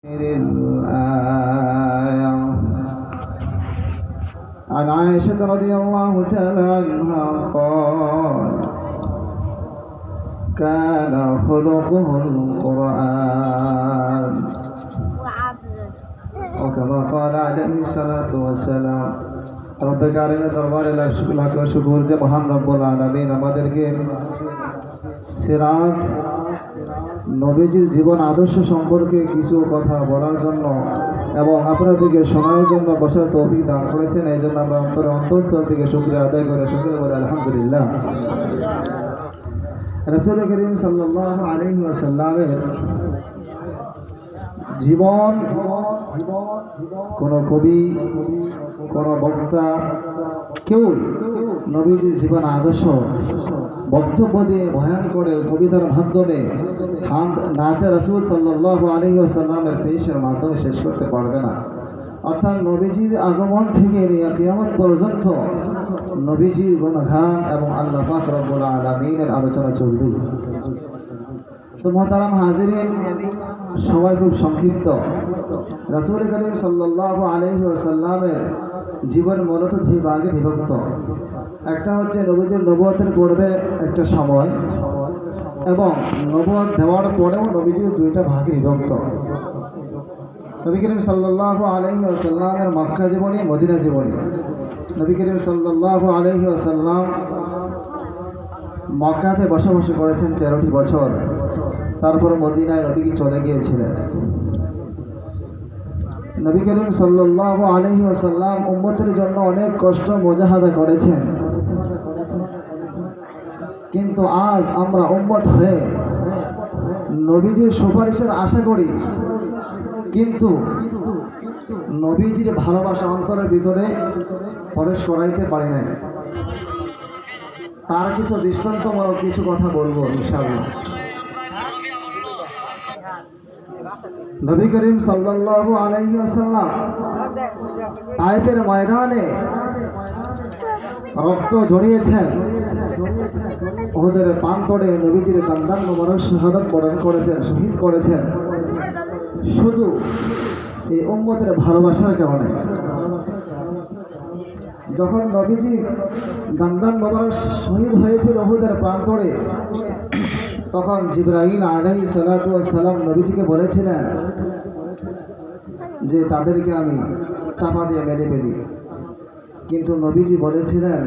الآية عن عائشة رضي الله تعالى عنها قال كان خلقه القرآن وكما قال عليه الصلاة والسلام رب কারিমের দরবারে লাখ শুকর যে মহান রব্বুল আলামিন আমাদেরকে সিরাত নবীজির জীবন আদর্শ সম্পর্কে কিছু কথা বলার জন্য এবং আপনাদেরকে শোনার জন্য বসার তৌফিক দান করেছেন। এই জন্য আমরা অন্তরস্থল থেকে শুকরিয়া আদায় করে শুকরিয়া বলে আলহামদুলিল্লাহ। রাসূল করিম সাল্লাল্লাহু আলাইহি ওয়াসাল্লামের জীবন কোন কবি, কোন বক্তা, কেউ নবীজির জীবন আদর্শ বক্তব্য দিয়ে বয়ান করে কবিতার মাধ্যমে হামদ নাতে রাসূল সাল্লাল্লাহু আলাইহি ওয়াসাল্লামের পেশের মাধ্যমে শেষ করতে পারবে না। অর্থাৎ নবীজির আগমন থেকে নিয়ে কিয়ামত পর্যন্ত নবীজির গুণগান এবং আল্লাহ পাক রব্বুল আলামিনের আলোচনা চলবে। তো মুহতারাম হাজিরিন, সবাই খুব সংক্ষিপ্ত। রাসূল করিম সাল্লাল্লাহু আলাইহি ওয়াসাল্লামের জীবন মূলত দুই ভাগে বিভক্ত। একটা হচ্ছে নবীজির নবুয়তের পূর্বে একটা সময় এবং নবুয়ত দেওয়ার পরেও নবীজির দুইটা ভাগে বিভক্ত। নবী করিম সাল্লাল্লাহু আলাইহি ওয়াসাল্লামের মক্কা জীবনী, মদিনা জীবনী। নবী করিম সাল্লাল্লাহু আলাইহি ওয়াসাল্লাম মক্কাতে বসবাস করেছেন 13টি বছর। তারপর মদিনায় নবীজি চলে গিয়েছিলেন। নবী করিম সাল্লাল্লাহু আলাইহি ওয়াসাল্লাম উম্মতের জন্য অনেক কষ্ট মুজাহাদা করেছেন, কিন্তু আজ আমরা উম্মত হয়ে নবীজির সুপারিশের আশা করি, কিন্তু নবীজির ভালোবাসা অন্তরের ভিতরে প্রবেশ করাইতে পারি না। তার কিছু দৃষ্টান্তমূলক কিছু কথা বলবো ইনশাআল্লাহ। নবী করিম সাল্লাল্লাহু আলাইহি ওয়াসাল্লাম তায়েফের ময়দানে রক্ত ঝরিয়েছেন। উহুদের প্রান্তরে নবীজির দান্দান মোবারক শাহাদাত বরণ করেছেন, শহীদ করেছেন, শুধু এই উম্মতের ভালোবাসার কারণে। যখন নবীজি দান্দান মোবারক শহীদ হয়েছিল উহুদের প্রান্তরে, তখন জিবরাইল আলাইহিস সালাতু ওয়াস সালাম নবীজিকে বলেছিলেন যে তাদেরকে আমি চাপা দিয়ে মেরে ফেলি, কিন্তু নবীজি বলেছিলেন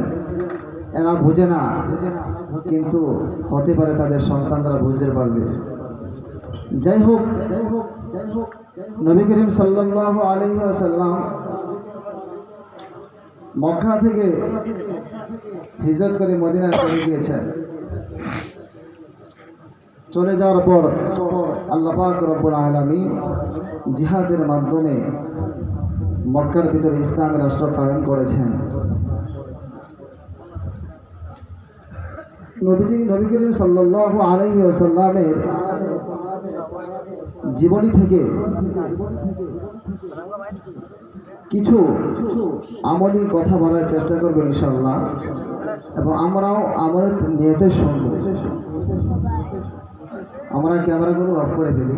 এরা বুঝে না, কিন্তু হতে পারে তাদের সন্তানরা বুঝতে পারবে। যাই হোক, নবী করিম সাল্লাল্লাহু আলাইহি ওয়াসাল্লাম মক্কা থেকে হিজরত করে মদিনায় চলে গিয়েছেন। চলে যাওয়ার পর আল্লাহ পাক রব্বুল আলামিন জিহাদের মাধ্যমে মক্কার ভিতরে ইসলামের রাষ্ট্র কায়েম করেছেন। নবী করিম সাল্লাল্লাহু আলাইহি ওয়াসাল্লামের জীবনী থেকে কিছু আমলি কথা বলার চেষ্টা করবো ইনশাআল্লাহ, এবং আমরাও আমার নিয়তে শুনবো। আমরা ক্যামেরাগুলো অফ করে ফেলি।